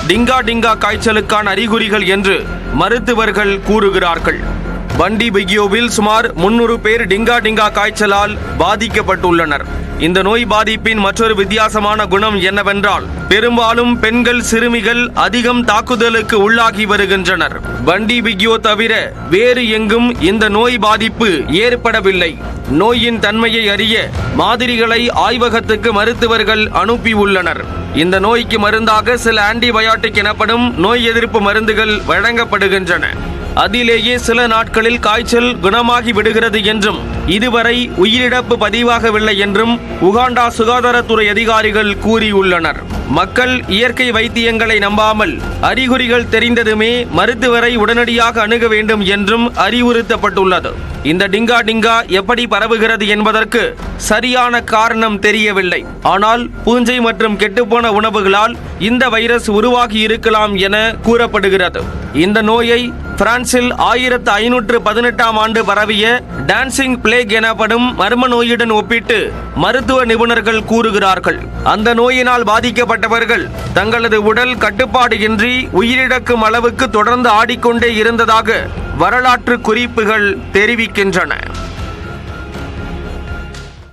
Dinka Dinka காய்ச்சலுக்கான அறிகுறிகள் என்று மருத்துவர்கள் கூறுகிறார்கள். பண்டி பிகியோவில் சுமார் 300 பேர் டிங்கா டிங்கா காய்ச்சலால் பாதிக்கப்பட்டுள்ளனர். இந்த நோய் பாதிப்பின் மற்றொரு வித்தியாசமான குணம் என்னவென்றால், பெரும்பாலும் பெண்கள், சிறுமிகள் அதிகம் தாக்குதலுக்கு உள்ளாகி வருகின்றனர். பண்டி பிகியோ தவிர வேறு எங்கும் இந்த நோய் பாதிப்பு ஏற்படவில்லை. நோயின் தன்மையை அறிய மாதிரிகளை ஆய்வகத்துக்கு மருத்துவர்கள் அனுப்பியுள்ளனர். இந்த நோய்க்கு மருந்தாக சில ஆன்டிபயாட்டிக் எனப்படும் நோய் எதிர்ப்பு மருந்துகள் வழங்கப்படுகின்றன. அதிலேயே சில நாட்களில் காய்ச்சல் குணமாகி விடுகிறது என்றும் இதுவரை உயிரிழப்பு பதிவாகவில்லை என்றும் உகாண்டா சுகாதாரத்துறை அதிகாரிகள் கூறியுள்ளனர். மக்கள் இயற்கை வைத்தியங்களை நம்பாமல் அறிகுறிகள் தெரிந்ததுமே மருத்துவரை உடனடியாக அணுக வேண்டும் என்றும் அறிவுறுத்தப்பட்டுள்ளது. இந்த டிங்கா டிங்கா எப்படி பரவுகிறது என்பதற்கு சரியான காரணம் தெரியவில்லை. ஆனால் பூஞ்சை மற்றும் கெட்டுப்போன உணவுகளால் இந்த வைரஸ் உருவாகி இருக்கலாம் என கூறப்படுகிறது. இந்த நோயை பிரான்சில் 1518ஆம் ஆண்டு பரவிய டான்சிங் பிளேக் எனப்படும் மர்ம நோயுடன் ஒப்பிட்டு மருத்துவ நிபுணர்கள் கூறுகிறார்கள். அந்த நோயினால் பாதிக்கப்பட்டவர்கள் தங்களது உடல் கட்டுப்பாடு இன்றி உயிரிழக்கும் அளவுக்கு தொடர்ந்து ஆடிக்கொண்டே இருந்ததாக வரலாற்று குறிப்புகள் தெரிவிக்கின்றன.